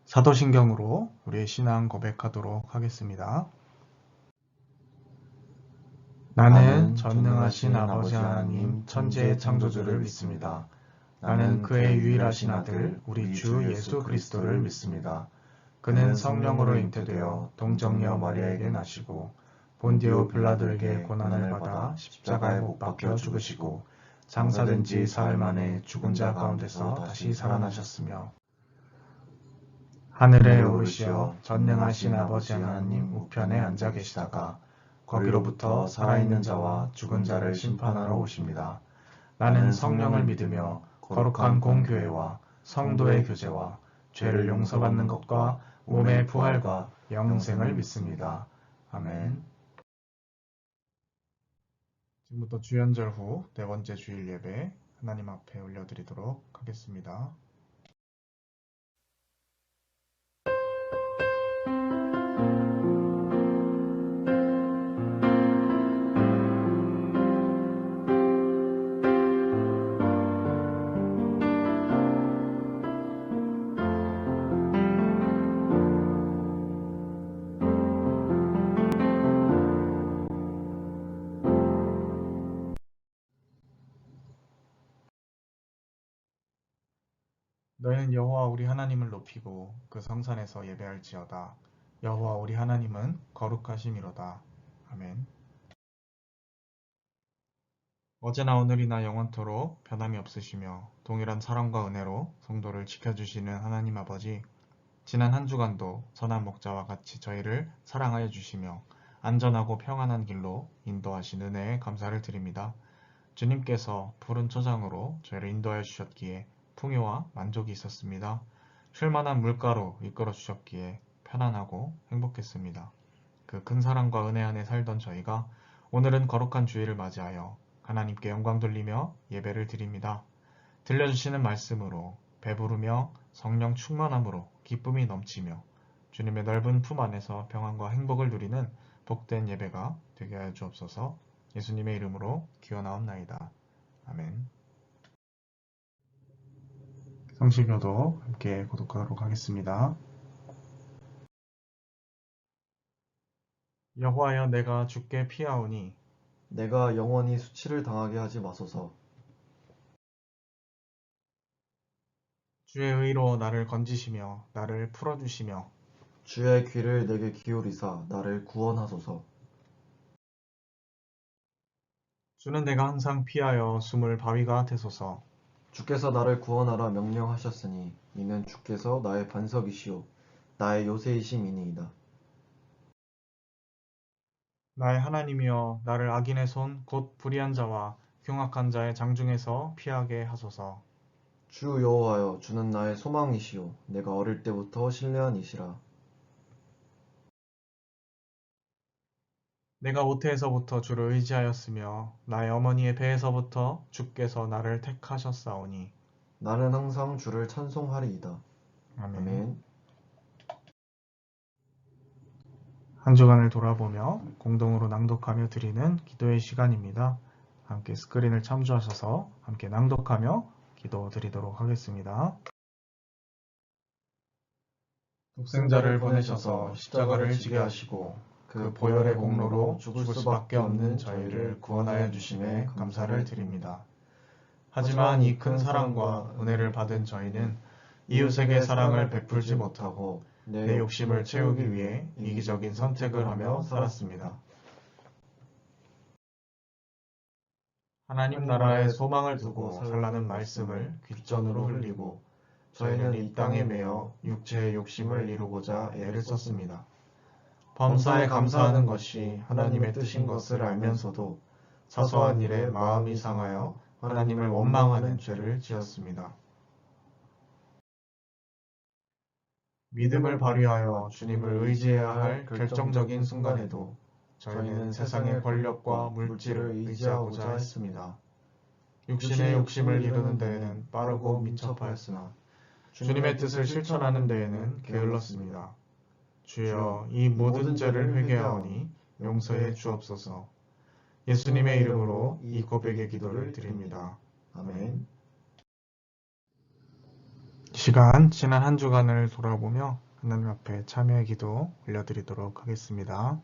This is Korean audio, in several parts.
사도신경으로 우리의 신앙 고백하도록 하겠습니다. 나는 전능하신 아버지 하나님 천지의 창조주를 믿습니다. 나는 그의 유일하신 아들 우리 주 예수 그리스도를 믿습니다. 그는 성령으로 잉태되어 동정녀 마리아에게 나시고 본디오 빌라도에게 고난을 받아 십자가에 못 박혀 죽으시고 장사된 지 사흘 만에 죽은 자 가운데서 다시 살아나셨으며 하늘에 오르시어 전능하신 아버지 하나님 우편에 앉아 계시다가 거기로부터 살아있는 자와 죽은 자를 심판하러 오십니다. 나는 성령을 믿으며 거룩한 공교회와 성도의 교제와 죄를 용서받는 것과 몸의 부활과 영생을 믿습니다. 아멘. 지금부터 주연절 후 네 번째 주일 예배 하나님 앞에 올려드리도록 하겠습니다. 너희는 여호와 우리 하나님을 높이고 그 성산에서 예배할지어다. 여호와 우리 하나님은 거룩하심이로다. 아멘. 어제나 오늘이나 영원토록 변함이 없으시며 동일한 사랑과 은혜로 성도를 지켜주시는 하나님 아버지, 지난 한 주간도 선한 목자와 같이 저희를 사랑하여 주시며 안전하고 평안한 길로 인도하신 은혜에 감사를 드립니다. 주님께서 푸른 초장으로 저희를 인도하여 주셨기에 풍요와 만족이 있었습니다. 쉴만한 물가로 이끌어 주셨기에 편안하고 행복했습니다. 그 큰 사랑과 은혜 안에 살던 저희가 오늘은 거룩한 주일을 맞이하여 하나님께 영광 돌리며 예배를 드립니다. 들려주시는 말씀으로 배부르며 성령 충만함으로 기쁨이 넘치며 주님의 넓은 품 안에서 평안과 행복을 누리는 복된 예배가 되게 하여 주옵소서. 예수님의 이름으로 기원하옵나이다. 아멘. 성실교도 함께 고독하도록 하겠습니다. 여호와여, 내가 주께 피하오니 내가 영원히 수치를 당하게 하지 마소서. 주의 의로 나를 건지시며 나를 풀어주시며 주의 귀를 내게 기울이사 나를 구원하소서. 주는 내가 항상 피하여 숨을 바위가 되소서. 주께서 나를 구원하라 명령하셨으니 이는 주께서 나의 반석이시오 나의 요새이심이니이다. 나의 하나님이여, 나를 악인의 손 곧 불의한 자와 흉악한 자의 장중에서 피하게 하소서. 주 여호와여, 주는 나의 소망이시오 내가 어릴 때부터 신뢰한 이시라. 내가 모태에서부터 주를 의지하였으며 나의 어머니의 배에서부터 주께서 나를 택하셨사오니. 나는 항상 주를 찬송하리이다. 아멘. 아멘. 한 주간을 돌아보며 공동으로 낭독하며 드리는 기도의 시간입니다. 함께 스크린을 참조하셔서 함께 낭독하며 기도 드리도록 하겠습니다. 독생자를 보내셔서 십자가를 지게 하시고 그 보혈의 공로로 죽을 수밖에 없는 저희를 구원하여 주심에 감사를 드립니다. 하지만 이 큰 사랑과 은혜를 받은 저희는 이웃에게 사랑을 베풀지 못하고 내 욕심을 채우기 위해 이기적인 선택을 하며 살았습니다. 하나님 나라에 소망을 두고 살라는 말씀을 귓전으로 흘리고 저희는 이 땅에 매여 육체의 욕심을 이루고자 애를 썼습니다. 범사에 감사하는 것이 하나님의 뜻인 것을 알면서도 사소한 일에 마음이 상하여 하나님을 원망하는 죄를 지었습니다. 믿음을 발휘하여 주님을 의지해야 할 결정적인 순간에도 저희는 세상의 권력과 물질을 의지하고자 했습니다. 육신의 욕심을 이루는 데에는 빠르고 민첩하였으나 주님의 뜻을 실천하는 데에는 게을렀습니다. 주여, 이 모든 죄를 회개하오니 용서해 주옵소서. 예수님의 이름으로 이 고백의 기도를 드립니다. 아멘. 이 시간 지난 한 주간을 돌아보며 하나님 앞에 참여의 기도 올려드리도록 하겠습니다.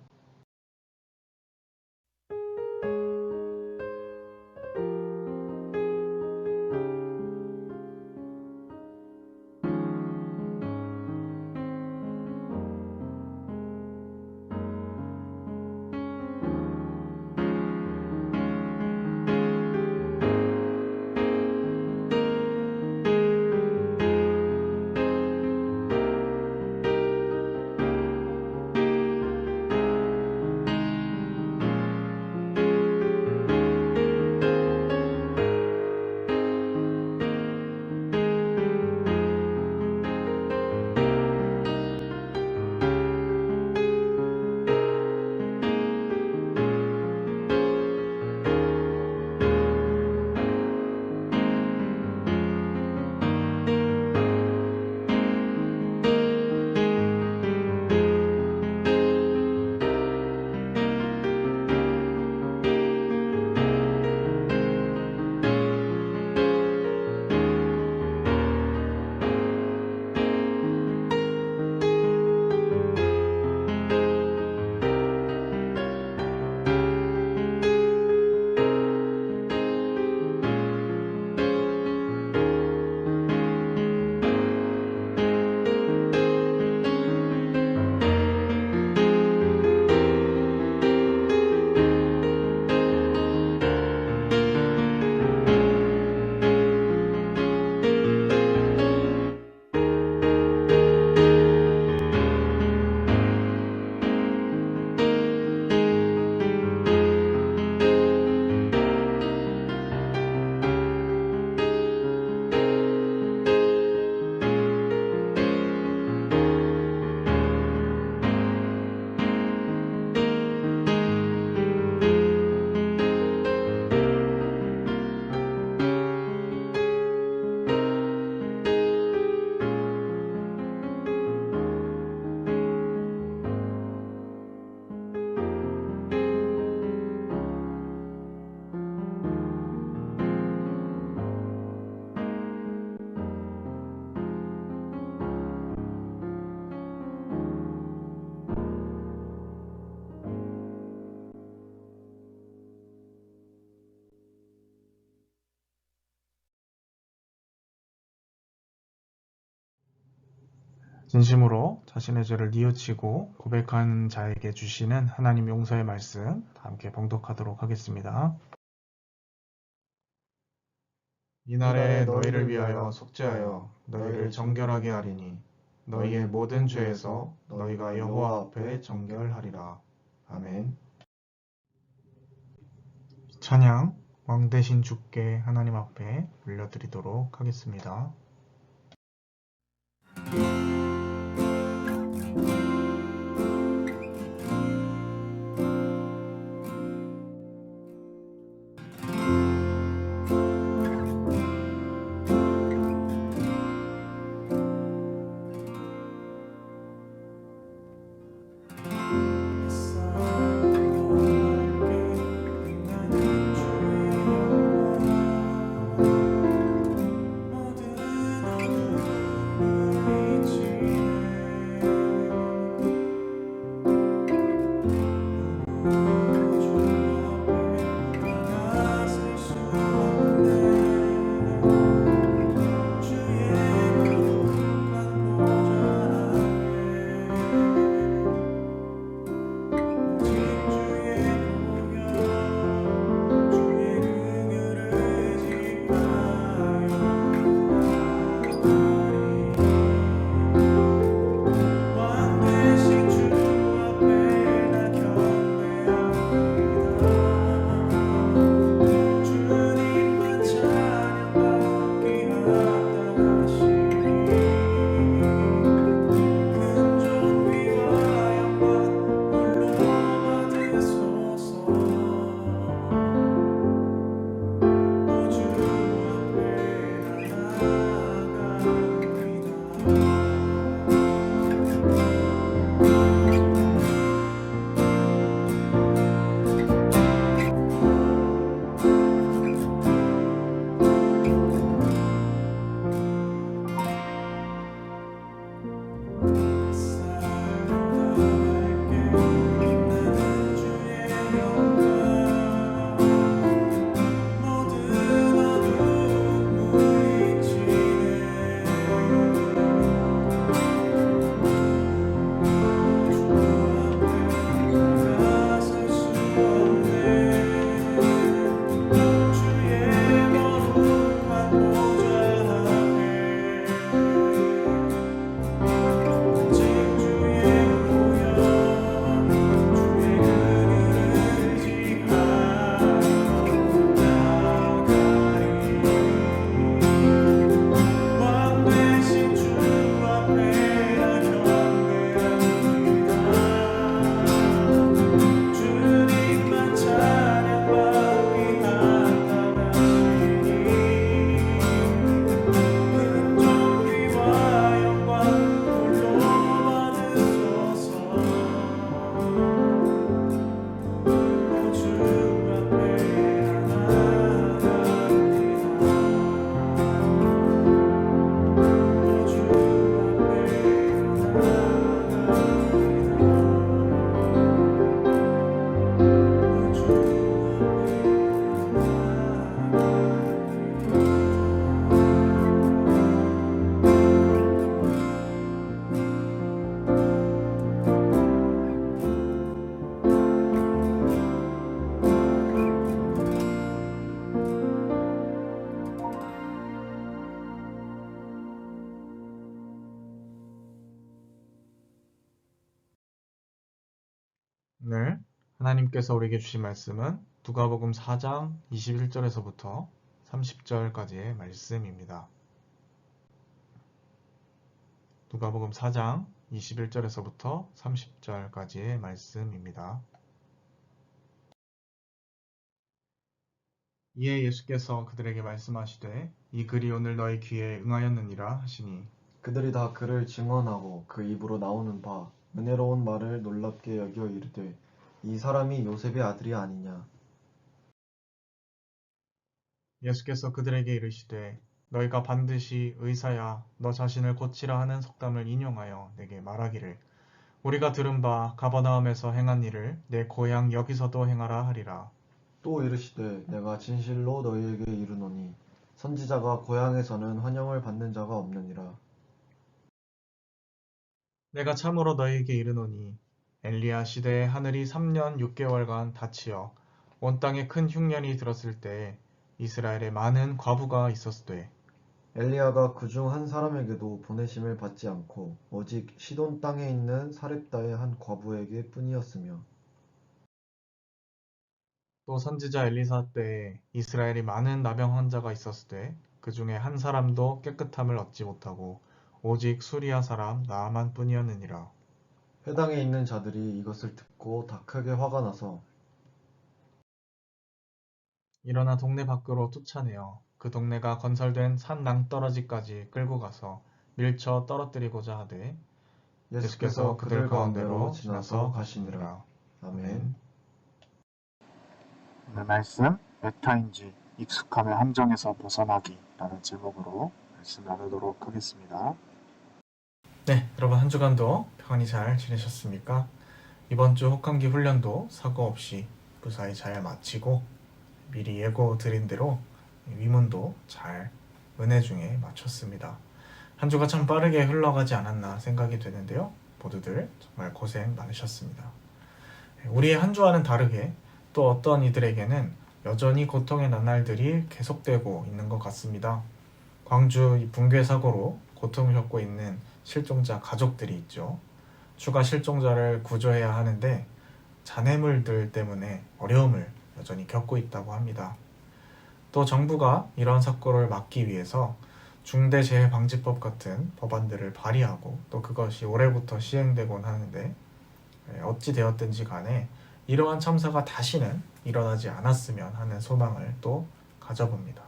진심으로 자신의 죄를 뉘우치고 고백하는 자에게 주시는 하나님 용서의 말씀 함께 봉독하도록 하겠습니다. 이날에 너희를 위하여 속죄하여 너희를 정결하게 하리니 너희의 모든 죄에서 너희가 여호와 앞에 정결하리라. 아멘. 찬양 왕 대신 주께 하나님 앞에 올려드리도록 하겠습니다. 오늘 하나님께서 우리에게 주신 말씀은 누가복음 4장 21절에서부터 30절까지의 말씀입니다. 누가복음 4장 21절에서부터 30절까지의 말씀입니다. 이에 예수께서 그들에게 말씀하시되 이 글이 오늘 너희 귀에 응하였느니라 하시니 그들이 다 그를 증언하고 그 입으로 나오는 바 은혜로운 말을 놀랍게 여겨 이르되 이 사람이 요셉의 아들이 아니냐. 예수께서 그들에게 이르시되 너희가 반드시 의사야 너 자신을 고치라 하는 속담을 인용하여 내게 말하기를 우리가 들은 바 가버나움에서 행한 일을 내 고향 여기서도 행하라 하리라. 또 이르시되 내가 진실로 너희에게 이르노니 선지자가 고향에서는 환영을 받는 자가 없느니라. 내가 참으로 너희에게 이르노니 엘리야 시대에 하늘이 3년 6개월간 닫히어 온 땅에 큰 흉년이 들었을 때에 이스라엘에 많은 과부가 있었으되 엘리야가 그중 한 사람에게도 보내심을 받지 않고 오직 시돈 땅에 있는 사렙다의 한 과부에게 뿐이었으며 또 선지자 엘리사 때에 이스라엘이 많은 나병 환자가 있었으되 그 중에 한 사람도 깨끗함을 얻지 못하고 오직 수리아 사람 나아만 뿐이었느니라. 회당에 있는 자들이 이것을 듣고 다 크게 화가 나서 일어나 동네 밖으로 쫓아내어 그 동네가 건설된 산 낭떠러지까지 끌고 가서 밀쳐 떨어뜨리고자 하되 예수께서 그들 가운데로 지나서 가시니라. 아멘. 오늘 말씀 메타인지 익숙함의 함정에서 벗어나기라는 제목으로 말씀 나누도록 하겠습니다. 네, 여러분 한 주간도 평안히 잘 지내셨습니까? 이번 주 혹한기 훈련도 사고 없이 무사히 잘 마치고 미리 예고 드린 대로 위문도 잘 은혜 중에 마쳤습니다. 한 주가 참 빠르게 흘러가지 않았나 생각이 되는데요. 모두들 정말 고생 많으셨습니다. 우리의 한 주와는 다르게 또 어떤 이들에게는 여전히 고통의 나날들이 계속되고 있는 것 같습니다. 광주 붕괴 사고로 고통을 겪고 있는 실종자 가족들이 있죠. 추가 실종자를 구조해야 하는데 잔해물들 때문에 어려움을 여전히 겪고 있다고 합니다. 또 정부가 이런 사고를 막기 위해서 중대재해방지법 같은 법안들을 발의하고 또 그것이 올해부터 시행되곤 하는데 어찌 되었든지 간에 이러한 참사가 다시는 일어나지 않았으면 하는 소망을 또 가져봅니다.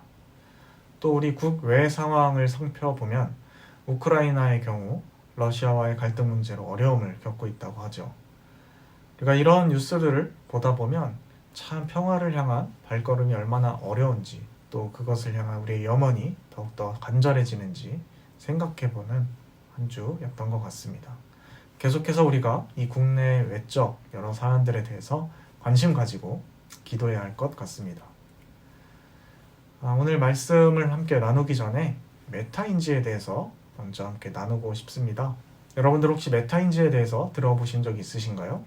또 우리 국외 상황을 살펴보면 우크라이나의 경우 러시아와의 갈등 문제로 어려움을 겪고 있다고 하죠. 그러니까 이런 뉴스들을 보다 보면 참 평화를 향한 발걸음이 얼마나 어려운지 또 그것을 향한 우리의 염원이 더욱더 간절해지는지 생각해보는 한 주였던 것 같습니다. 계속해서 우리가 이 국내 외적 여러 사안들에 대해서 관심 가지고 기도해야 할 것 같습니다. 오늘 말씀을 함께 나누기 전에 메타인지에 대해서 먼저 함께 나누고 싶습니다. 여러분들 혹시 메타인지에 대해서 들어보신 적 있으신가요?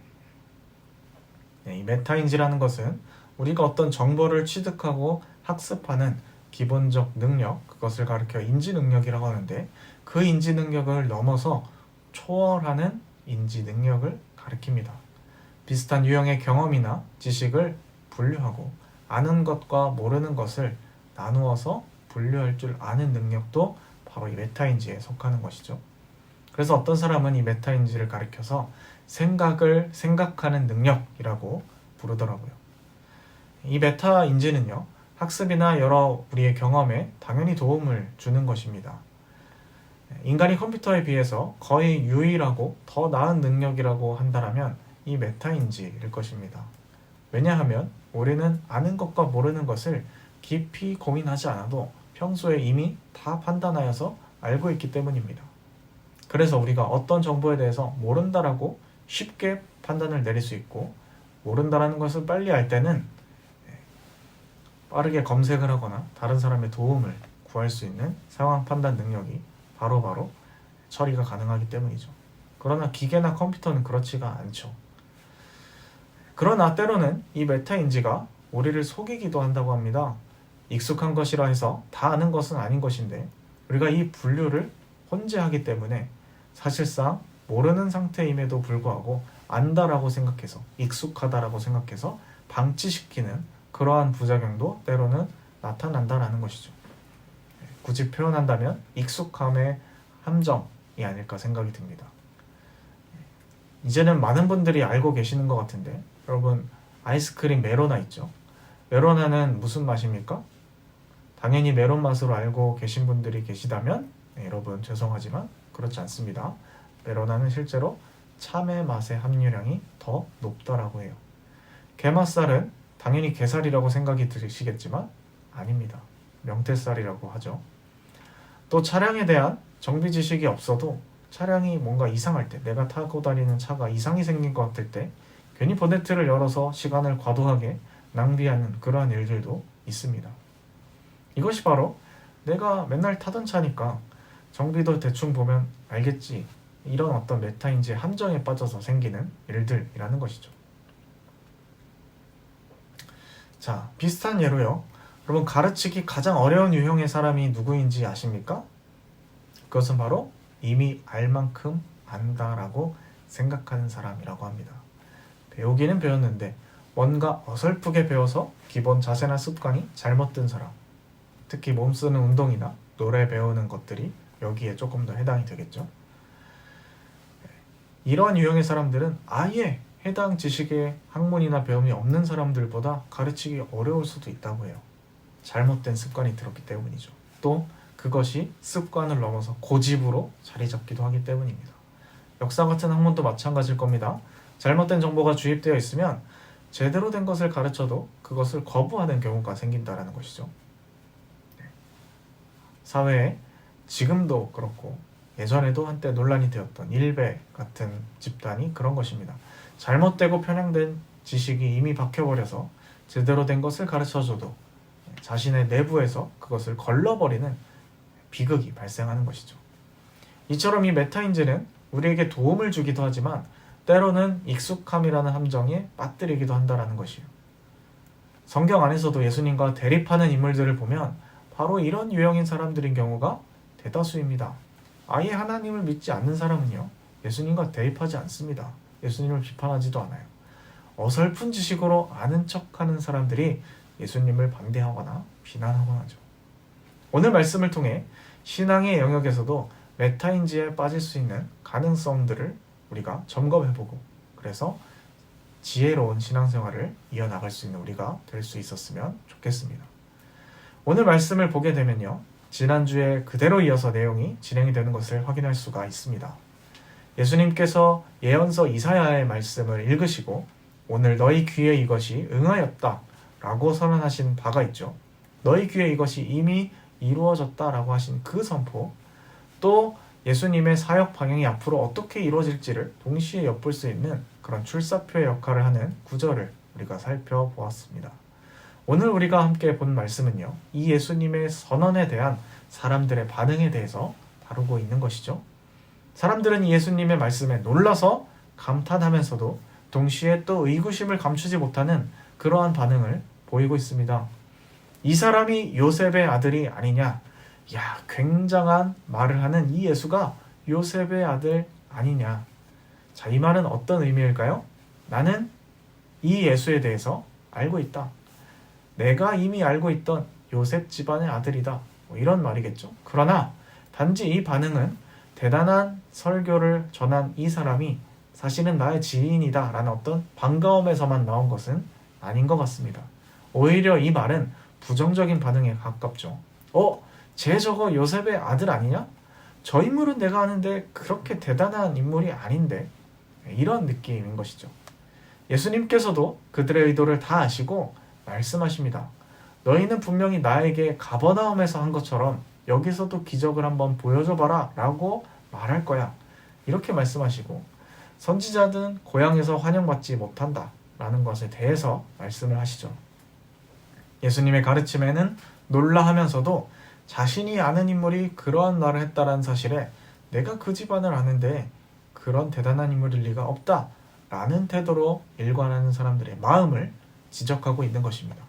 네, 이 메타인지라는 것은 우리가 어떤 정보를 취득하고 학습하는 기본적 능력, 그것을 가리켜 인지 능력이라고 하는데 그 인지 능력을 넘어서 초월하는 인지 능력을 가리킵니다. 비슷한 유형의 경험이나 지식을 분류하고 아는 것과 모르는 것을 나누어서 분류할 줄 아는 능력도 바로 이 메타인지에 속하는 것이죠. 그래서 어떤 사람은 이 메타인지를 가리켜서 생각을 생각하는 능력이라고 부르더라고요. 이 메타인지는요, 학습이나 여러 우리의 경험에 당연히 도움을 주는 것입니다. 인간이 컴퓨터에 비해서 거의 유일하고 더 나은 능력이라고 한다면 이 메타인지일 것입니다. 왜냐하면 우리는 아는 것과 모르는 것을 깊이 고민하지 않아도 평소에 이미 다 판단하여서 알고 있기 때문입니다. 그래서 우리가 어떤 정보에 대해서 모른다라고 쉽게 판단을 내릴 수 있고 모른다라는 것을 빨리 알 때는 빠르게 검색을 하거나 다른 사람의 도움을 구할 수 있는 상황 판단 능력이 바로바로 처리가 가능하기 때문이죠. 그러나 기계나 컴퓨터는 그렇지가 않죠. 그러나 때로는 이 메타인지가 우리를 속이기도 한다고 합니다. 익숙한 것이라 해서 다 아는 것은 아닌 것인데 우리가 이 분류를 혼재하기 때문에 사실상 모르는 상태임에도 불구하고 안다라고 생각해서, 익숙하다라고 생각해서 방치시키는 그러한 부작용도 때로는 나타난다라는 것이죠. 굳이 표현한다면 익숙함의 함정이 아닐까 생각이 듭니다. 이제는 많은 분들이 알고 계시는 것 같은데, 여러분 아이스크림 메로나 있죠? 메로나는 무슨 맛입니까? 당연히 메론 맛으로 알고 계신 분들이 계시다면 여러분 죄송하지만 그렇지 않습니다. 메로나는 실제로 참외 맛의 함유량이 더 높다라고 해요. 게맛살은 당연히 게살이라고 생각이 드시겠지만 아닙니다. 명태살이라고 하죠. 또 차량에 대한 정비 지식이 없어도 차량이 뭔가 이상할 때, 내가 타고 다니는 차가 이상이 생긴 것 같을 때 괜히 보네트를 열어서 시간을 과도하게 낭비하는 그러한 일들도 있습니다. 이것이 바로 내가 맨날 타던 차니까 정비도 대충 보면 알겠지, 이런 어떤 메타인지의 함정에 빠져서 생기는 일들이라는 것이죠. 자, 비슷한 예로요. 여러분 가르치기 가장 어려운 유형의 사람이 누구인지 아십니까? 그것은 바로 이미 알 만큼 안다라고 생각하는 사람이라고 합니다. 배우기는 배웠는데 뭔가 어설프게 배워서 기본 자세나 습관이 잘못된 사람, 특히 몸 쓰는 운동이나 노래 배우는 것들이 여기에 조금 더 해당이 되겠죠. 이러한 유형의 사람들은 아예 해당 지식의 학문이나 배움이 없는 사람들보다 가르치기 어려울 수도 있다고 해요. 잘못된 습관이 들었기 때문이죠. 또 그것이 습관을 넘어서 고집으로 자리 잡기도 하기 때문입니다. 역사 같은 학문도 마찬가지일 겁니다. 잘못된 정보가 주입되어 있으면 제대로 된 것을 가르쳐도 그것을 거부하는 경우가 생긴다는 것이죠. 사회에 지금도 그렇고 예전에도 한때 논란이 되었던 일베 같은 집단이 그런 것입니다. 잘못되고 편향된 지식이 이미 박혀버려서 제대로 된 것을 가르쳐줘도 자신의 내부에서 그것을 걸러버리는 비극이 발생하는 것이죠. 이처럼 이 메타인지는 우리에게 도움을 주기도 하지만 때로는 익숙함이라는 함정에 빠뜨리기도 한다는 것이에요. 성경 안에서도 예수님과 대립하는 인물들을 보면 바로 이런 유형인 사람들인 경우가 대다수입니다. 아예 하나님을 믿지 않는 사람은요, 예수님과 대립하지 않습니다. 예수님을 비판하지도 않아요. 어설픈 지식으로 아는 척하는 사람들이 예수님을 반대하거나 비난하곤 하죠. 오늘 말씀을 통해 신앙의 영역에서도 메타인지에 빠질 수 있는 가능성들을 우리가 점검해보고, 그래서 지혜로운 신앙생활을 이어나갈 수 있는 우리가 될 수 있었으면 좋겠습니다. 오늘 말씀을 보게 되면요, 지난주에 그대로 이어서 내용이 진행이 되는 것을 확인할 수가 있습니다. 예수님께서 예언서 이사야의 말씀을 읽으시고 오늘 너희 귀에 이것이 응하였다 라고 선언하신 바가 있죠. 너희 귀에 이것이 이미 이루어졌다 라고 하신 그 선포, 또 예수님의 사역 방향이 앞으로 어떻게 이루어질지를 동시에 엿볼 수 있는 그런 출사표의 역할을 하는 구절을 우리가 살펴보았습니다. 오늘 우리가 함께 본 말씀은요, 이 예수님의 선언에 대한 사람들의 반응에 대해서 다루고 있는 것이죠. 사람들은 이 예수님의 말씀에 놀라서 감탄하면서도 동시에 또 의구심을 감추지 못하는 그러한 반응을 보이고 있습니다. 이 사람이 요셉의 아들이 아니냐? 야, 굉장한 말을 하는 이 예수가 요셉의 아들 아니냐? 자, 이 말은 어떤 의미일까요? 나는 이 예수에 대해서 알고 있다. 내가 이미 알고 있던 요셉 집안의 아들이다. 뭐 이런 말이겠죠. 그러나 단지 이 반응은 대단한 설교를 전한 이 사람이 사실은 나의 지인이다 라는 어떤 반가움에서만 나온 것은 아닌 것 같습니다. 오히려 이 말은 부정적인 반응에 가깝죠. 쟤 저거 요셉의 아들 아니냐? 저 인물은 내가 아는데 그렇게 대단한 인물이 아닌데, 이런 느낌인 것이죠. 예수님께서도 그들의 의도를 다 아시고 말씀하십니다. 너희는 분명히 나에게 가버나움에서 한 것처럼 여기서도 기적을 한번 보여줘봐라 라고 말할 거야. 이렇게 말씀하시고, 선지자들은 고향에서 환영받지 못한다 라는 것에 대해서 말씀을 하시죠. 예수님의 가르침에는 놀라하면서도 자신이 아는 인물이 그러한 말을 했다라는 사실에 내가 그 집안을 아는데 그런 대단한 인물일 리가 없다 라는 태도로 일관하는 사람들의 마음을 지적하고 있는 것입니다.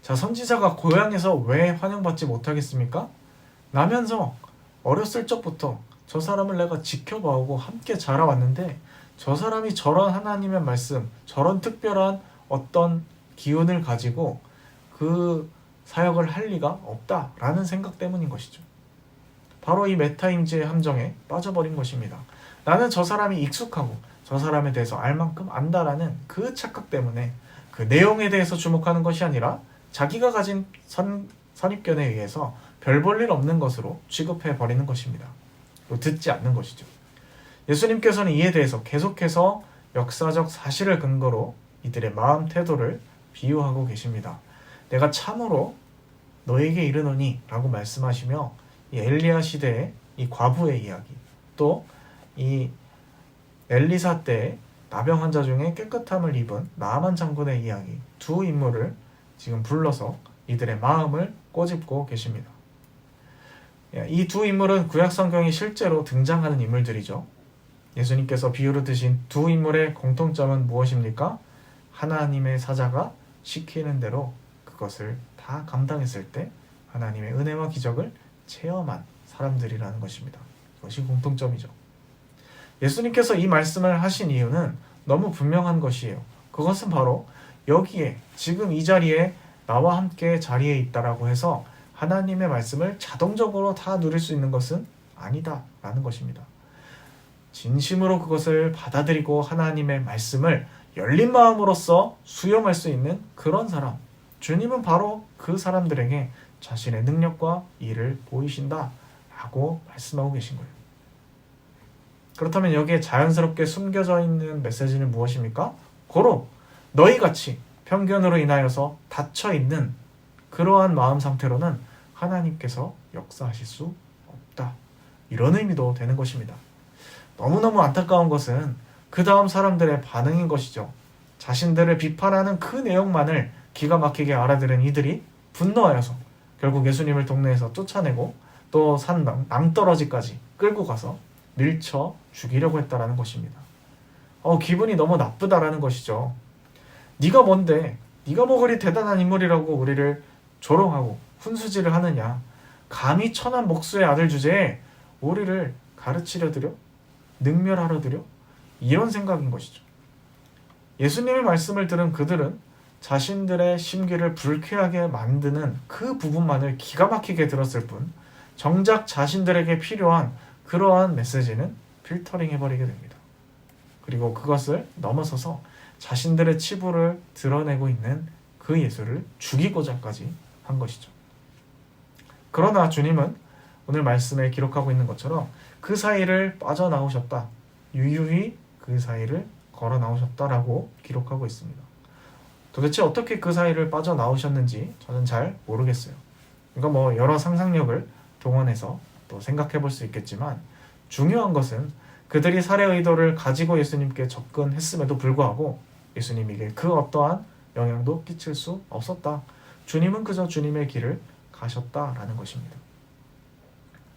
자, 선지자가 고향에서 왜 환영받지 못하겠습니까? 나면서 어렸을 적부터 저 사람을 내가 지켜봐오고 함께 자라왔는데 저 사람이 저런 하나님의 말씀, 저런 특별한 어떤 기운을 가지고 그 사역을 할 리가 없다라는 생각 때문인 것이죠. 바로 이 메타임지의 함정에 빠져버린 것입니다. 나는 저 사람이 익숙하고 저 사람에 대해서 알 만큼 안다라는 그 착각 때문에 그 내용에 대해서 주목하는 것이 아니라 자기가 가진 선입견에 의해서 별 볼 일 없는 것으로 취급해버리는 것입니다. 듣지 않는 것이죠. 예수님께서는 이에 대해서 계속해서 역사적 사실을 근거로 이들의 마음 태도를 비유하고 계십니다. 내가 참으로 너에게 이르노니 라고 말씀하시며 이 엘리야 시대의 이 과부의 이야기, 또 이 엘리사 때의 나병 환자 중에 깨끗함을 입은 나아만 장군의 이야기, 두 인물을 지금 불러서 이들의 마음을 꼬집고 계십니다. 이 두 인물은 구약 성경에 실제로 등장하는 인물들이죠. 예수님께서 비유로 드신 두 인물의 공통점은 무엇입니까? 하나님의 사자가 시키는 대로 그것을 다 감당했을 때 하나님의 은혜와 기적을 체험한 사람들이라는 것입니다. 이것이 공통점이죠. 예수님께서 이 말씀을 하신 이유는 너무 분명한 것이에요. 그것은 바로 여기에 지금 이 자리에 나와 함께 자리에 있다라고 해서 하나님의 말씀을 자동적으로 다 누릴 수 있는 것은 아니다라는 것입니다. 진심으로 그것을 받아들이고 하나님의 말씀을 열린 마음으로써 수용할 수 있는 그런 사람, 주님은 바로 그 사람들에게 자신의 능력과 일을 보이신다라고 말씀하고 계신 거예요. 그렇다면 여기에 자연스럽게 숨겨져 있는 메시지는 무엇입니까? 고로 너희같이 편견으로 인하여서 닫혀있는 그러한 마음 상태로는 하나님께서 역사하실 수 없다. 이런 의미도 되는 것입니다. 너무너무 안타까운 것은 그 다음 사람들의 반응인 것이죠. 자신들을 비판하는 그 내용만을 기가 막히게 알아들은 이들이 분노하여서 결국 예수님을 동네에서 쫓아내고 또 산 낭떠러지까지 끌고 가서 밀쳐 죽이려고 했다라는 것입니다. 기분이 너무 나쁘다라는 것이죠. 네가 뭔데? 네가 뭐 그리 대단한 인물이라고 우리를 조롱하고 훈수질을 하느냐? 감히 천한 목수의 아들 주제에 우리를 가르치려 들여? 능멸하려 들여? 이런 생각인 것이죠. 예수님의 말씀을 들은 그들은 자신들의 심기를 불쾌하게 만드는 그 부분만을 기가 막히게 들었을 뿐 정작 자신들에게 필요한 그러한 메시지는 필터링 해버리게 됩니다. 그리고 그것을 넘어서서 자신들의 치부를 드러내고 있는 그 예수를 죽이고자까지 한 것이죠. 그러나 주님은 오늘 말씀에 기록하고 있는 것처럼 그 사이를 빠져나오셨다. 유유히 그 사이를 걸어 나오셨다라고 기록하고 있습니다. 도대체 어떻게 그 사이를 빠져나오셨는지 저는 잘 모르겠어요. 이거 여러 상상력을 동원해서 또 생각해 볼 수 있겠지만 중요한 것은 그들이 살해 의도를 가지고 예수님께 접근했음에도 불구하고 예수님에게 그 어떠한 영향도 끼칠 수 없었다. 주님은 그저 주님의 길을 가셨다라는 것입니다.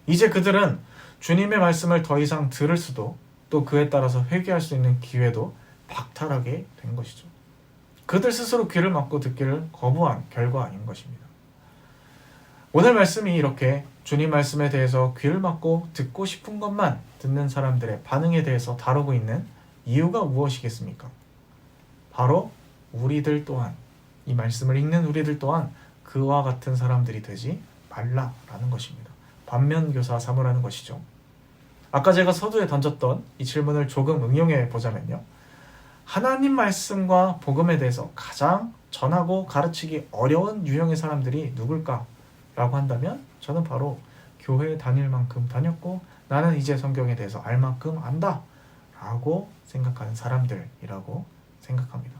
이제 그들은 주님의 말씀을 더 이상 들을 수도 또 그에 따라서 회개할 수 있는 기회도 박탈하게 된 것이죠. 그들 스스로 귀를 막고 듣기를 거부한 결과인 것입니다. 오늘 말씀이 이렇게 주님 말씀에 대해서 귀를 막고 듣고 싶은 것만 듣는 사람들의 반응에 대해서 다루고 있는 이유가 무엇이겠습니까? 바로 우리들 또한, 이 말씀을 읽는 우리들 또한 그와 같은 사람들이 되지 말라라는 것입니다. 반면교사 삼으라는 것이죠. 아까 제가 서두에 던졌던 이 질문을 조금 응용해 보자면요. 하나님 말씀과 복음에 대해서 가장 전하고 가르치기 어려운 유형의 사람들이 누굴까? 라고 한다면 저는 바로 교회 다닐 만큼 다녔고 나는 이제 성경에 대해서 알 만큼 안다 라고 생각하는 사람들이라고 생각합니다.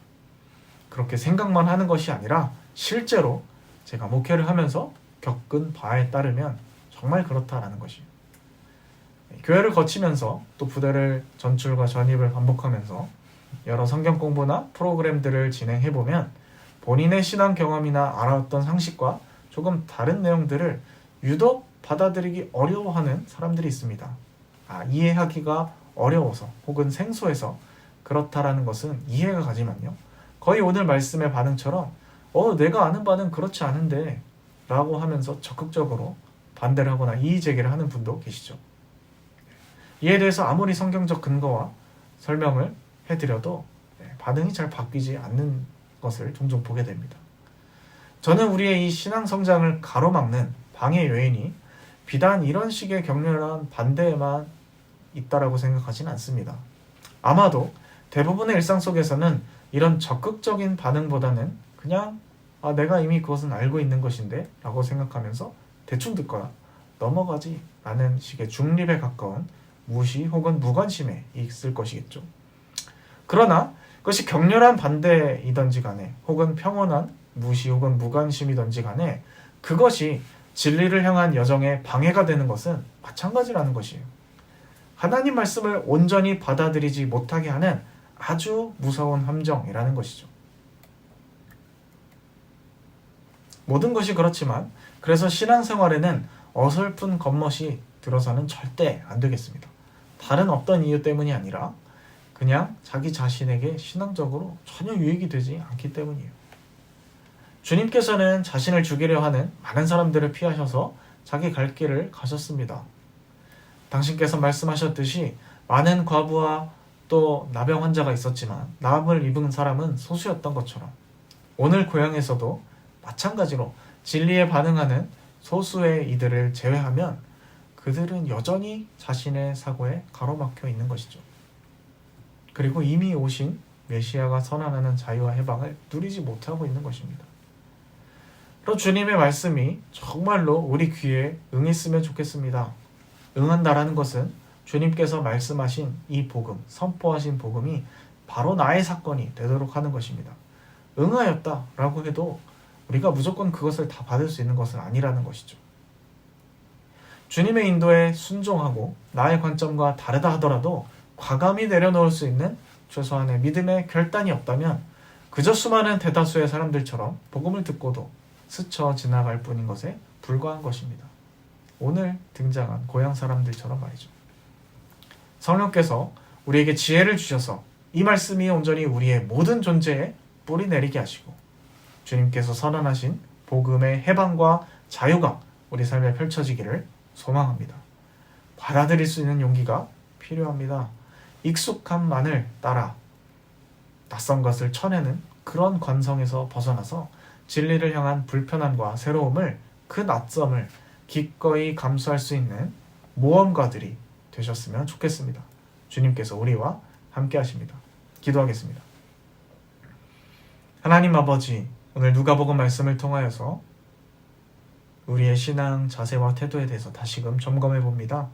그렇게 생각만 하는 것이 아니라 실제로 제가 목회를 하면서 겪은 바에 따르면 정말 그렇다라는 것이에요. 교회를 거치면서 또 부대를 전출과 전입을 반복하면서 여러 성경 공부나 프로그램들을 진행해보면 본인의 신앙 경험이나 알아왔던 상식과 조금 다른 내용들을 유독 받아들이기 어려워하는 사람들이 있습니다. 이해하기가 어려워서 혹은 생소해서 그렇다라는 것은 이해가 가지만요. 거의 오늘 말씀의 반응처럼 내가 아는 바는 그렇지 않은데 라고 하면서 적극적으로 반대를 하거나 이의 제기를 하는 분도 계시죠. 이에 대해서 아무리 성경적 근거와 설명을 해드려도 반응이 잘 바뀌지 않는 것을 종종 보게 됩니다. 저는 우리의 이 신앙 성장을 가로막는 방해 요인이 비단 이런 식의 격렬한 반대에만 있다라고 생각하진 않습니다. 아마도 대부분의 일상 속에서는 이런 적극적인 반응보다는 그냥 내가 이미 그것은 알고 있는 것인데 라고 생각하면서 대충 듣거나 넘어가지 라는 식의 중립에 가까운 무시 혹은 무관심에 있을 것이겠죠. 그러나 그것이 격렬한 반대이든지 간에 혹은 평온한 무시 혹은 무관심이든지 간에 그것이 진리를 향한 여정에 방해가 되는 것은 마찬가지라는 것이에요. 하나님 말씀을 온전히 받아들이지 못하게 하는 아주 무서운 함정이라는 것이죠. 모든 것이 그렇지만 그래서 신앙생활에는 어설픈 겉멋이 들어서는 절대 안 되겠습니다. 다른 어떤 이유 때문이 아니라 그냥 자기 자신에게 신앙적으로 전혀 유익이 되지 않기 때문이에요. 주님께서는 자신을 죽이려 하는 많은 사람들을 피하셔서 자기 갈 길을 가셨습니다. 당신께서 말씀하셨듯이 많은 과부와 또 나병 환자가 있었지만 나음을 입은 사람은 소수였던 것처럼 오늘 고향에서도 마찬가지로 진리에 반응하는 소수의 이들을 제외하면 그들은 여전히 자신의 사고에 가로막혀 있는 것이죠. 그리고 이미 오신 메시아가 선언하는 자유와 해방을 누리지 못하고 있는 것입니다. 그럼 주님의 말씀이 정말로 우리 귀에 응했으면 좋겠습니다. 응한다라는 것은 주님께서 말씀하신 이 복음, 선포하신 복음이 바로 나의 사건이 되도록 하는 것입니다. 응하였다라고 해도 우리가 무조건 그것을 다 받을 수 있는 것은 아니라는 것이죠. 주님의 인도에 순종하고 나의 관점과 다르다 하더라도 과감히 내려놓을 수 있는 최소한의 믿음의 결단이 없다면 그저 수많은 대다수의 사람들처럼 복음을 듣고도 스쳐 지나갈 뿐인 것에 불과한 것입니다. 오늘 등장한 고향 사람들처럼 말이죠. 성령께서 우리에게 지혜를 주셔서 이 말씀이 온전히 우리의 모든 존재에 뿌리 내리게 하시고 주님께서 선언하신 복음의 해방과 자유가 우리 삶에 펼쳐지기를 소망합니다. 받아들일 수 있는 용기가 필요합니다. 익숙함만을 따라 낯선 것을 쳐내는 그런 관성에서 벗어나서 진리를 향한 불편함과 새로움을 그 낯섦을 기꺼이 감수할 수 있는 모험가들이 되셨으면 좋겠습니다. 주님께서 우리와 함께 하십니다. 기도하겠습니다. 하나님 아버지, 오늘 누가복음 말씀을 통하여서 우리의 신앙 자세와 태도에 대해서 다시금 점검해 봅니다.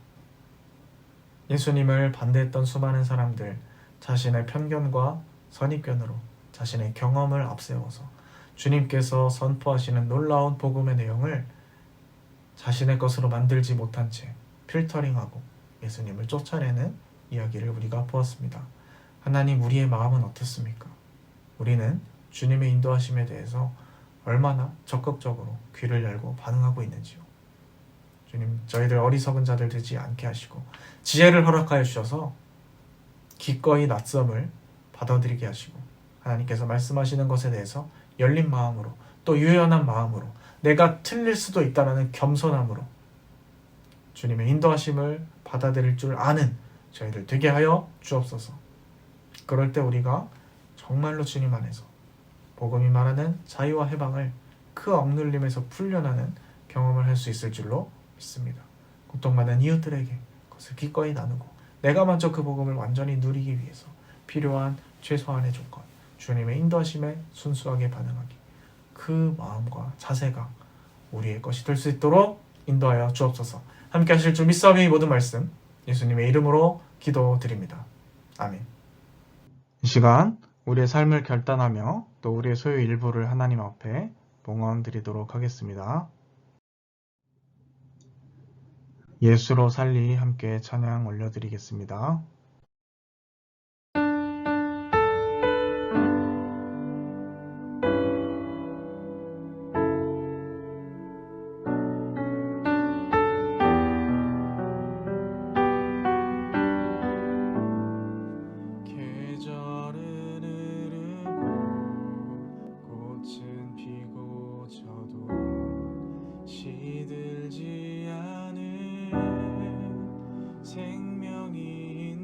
예수님을 반대했던 수많은 사람들, 자신의 편견과 선입견으로 자신의 경험을 앞세워서 주님께서 선포하시는 놀라운 복음의 내용을 자신의 것으로 만들지 못한 채 필터링하고 예수님을 쫓아내는 이야기를 우리가 보았습니다. 하나님, 우리의 마음은 어떻습니까? 우리는 주님의 인도하심에 대해서 얼마나 적극적으로 귀를 열고 반응하고 있는지요. 주님, 저희들 어리석은 자들 되지 않게 하시고 지혜를 허락하여 주셔서 기꺼이 낯섦을 받아들이게 하시고 하나님께서 말씀하시는 것에 대해서 열린 마음으로 또 유연한 마음으로 내가 틀릴 수도 있다는 겸손함으로 주님의 인도하심을 받아들일 줄 아는 저희들 되게 하여 주옵소서. 그럴 때 우리가 정말로 주님 안에서 복음이 말하는 자유와 해방을 그 억눌림에서 풀려나는 경험을 할 수 있을 줄로 믿습니다. 고통받는 이웃들에게 그것을 기꺼이 나누고 내가 먼저 그 복음을 완전히 누리기 위해서 필요한 최소한의 조건, 주님의 인도하심에 순수하게 반응하기, 그 마음과 자세가 우리의 것이 될 수 있도록 인도하여 주옵소서. 함께 하실 줄 믿사오니 모든 말씀 예수님의 이름으로 기도드립니다. 아멘. 이 시간 우리의 삶을 결단하며 또 우리의 소유 일부를 하나님 앞에 봉헌 드리도록 하겠습니다. 예수로 살리 함께 찬양 올려드리겠습니다. 생명이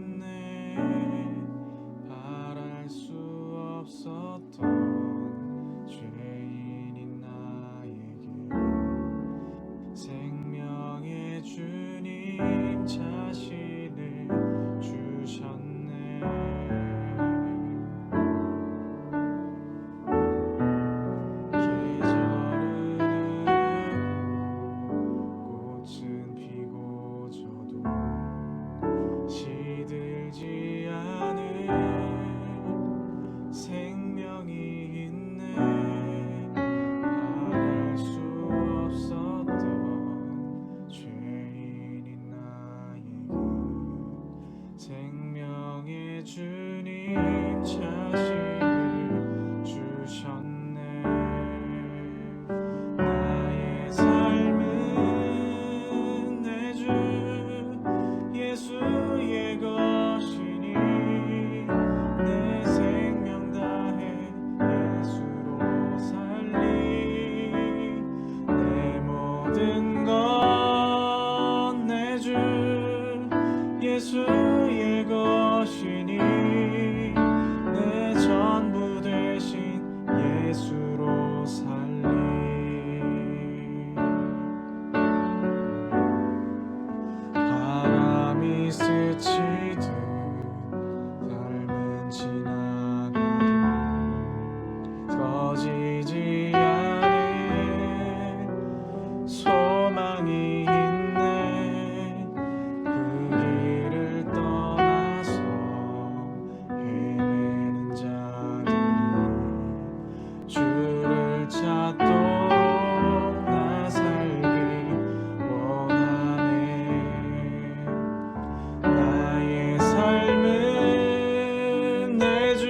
주님 자신을 주셨네. 나의 삶은 내 주 예수의 것이니 내 생명 다해 예수로 살리. 내 모든 것 내 주 예수의 것이니 내 전부 되신 예수로 살리. 바람이 스치듯 삶은 지나가도 꺼지지 않은 소망이 있네. 그 길을 떠나서 헤매는 자들이 주를 찾도록 나 살기 원하네. 나의 삶은 내 주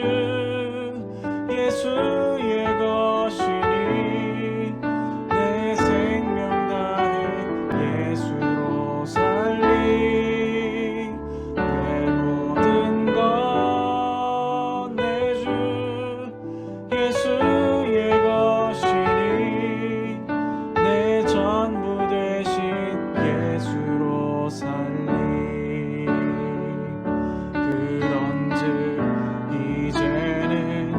예수의 것이니 내 생명 다해 예수로 살리. 내 모든 것 내 주 예수의 것이니 내 전부 되신 예수로 살리. 그런즉 이제는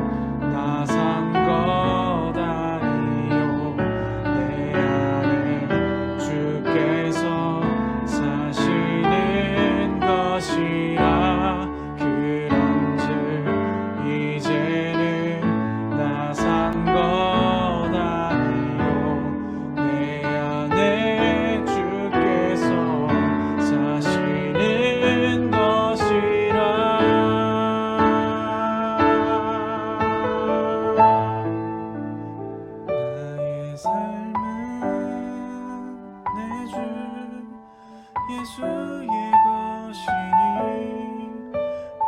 나 산 것 아니요 내 안에 주께서 사시는 것이라. 그런즉 이제는 나 산 것 아니요 내 안에 주께서 사시는 것이라. 나의 삶은 내 주 예수의 것이니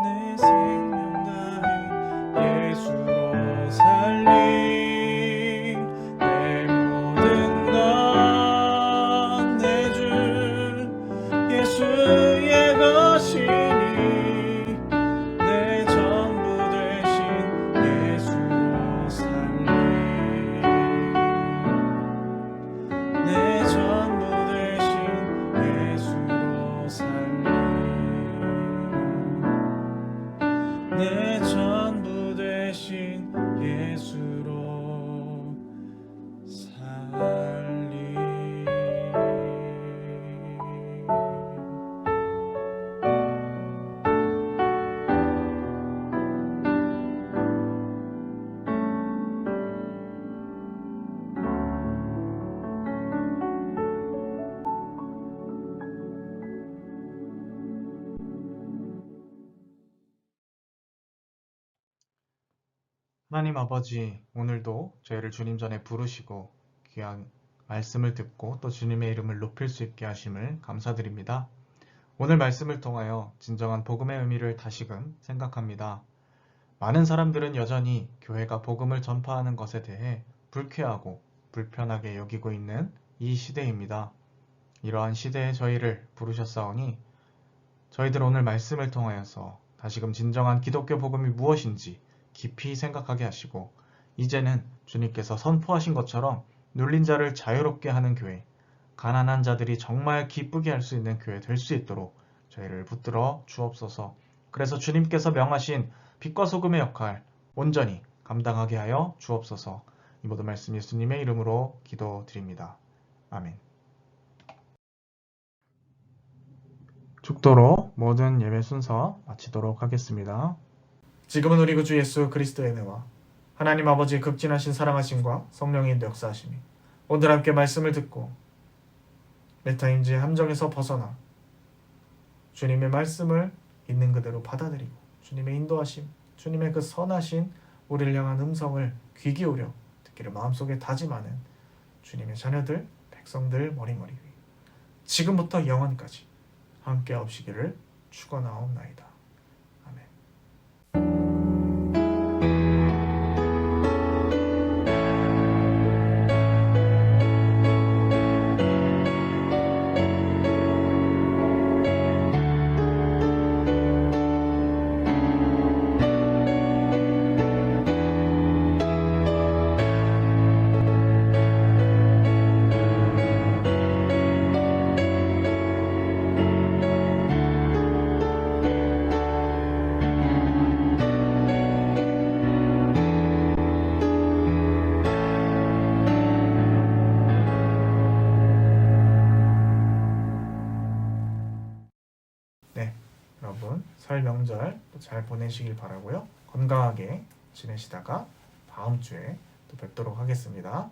내 생명 다해 예수로 살리. 내 모든 것 내 주 예수의 것이니 내 전부 되신 예수로 살리. 내 전부 되신 예수로 살리. 내 전부 되신 예수로 살리. 하나님 아버지, 오늘도 저희를 주님 전에 부르시고 귀한 말씀을 듣고 또 주님의 이름을 높일 수 있게 하심을 감사드립니다. 오늘 말씀을 통하여 진정한 복음의 의미를 다시금 생각합니다. 많은 사람들은 여전히 교회가 복음을 전파하는 것에 대해 불쾌하고 불편하게 여기고 있는 이 시대입니다. 이러한 시대에 저희를 부르셨사오니 저희들 오늘 말씀을 통하여서 다시금 진정한 기독교 복음이 무엇인지 깊이 생각하게 하시고 이제는 주님께서 선포하신 것처럼 눌린 자를 자유롭게 하는 교회, 가난한 자들이 정말 기쁘게 할 수 있는 교회 될 수 있도록 저희를 붙들어 주옵소서. 그래서 주님께서 명하신 빛과 소금의 역할 온전히 감당하게 하여 주옵소서. 이 모든 말씀 예수님의 이름으로 기도드립니다. 아멘. 축도로 모든 예배 순서 마치도록 하겠습니다. 지금은 우리 구주 예수 그리스도의 은혜와 하나님 아버지의 극진하신 사랑하심과 성령의 인도 역사하심이 오늘 함께 말씀을 듣고 메타임즈의 함정에서 벗어나 주님의 말씀을 있는 그대로 받아들이고 주님의 인도하심, 주님의 그 선하신 우리를 향한 음성을 귀 기울여 듣기를 마음속에 다짐하는 주님의 자녀들, 백성들 머리머리 위 지금부터 영원까지 함께 하시기를 축원하옵나이다. 아멘. 여러분 설 명절 잘 보내시길 바라고요. 건강하게 지내시다가 다음 주에 또 뵙도록 하겠습니다.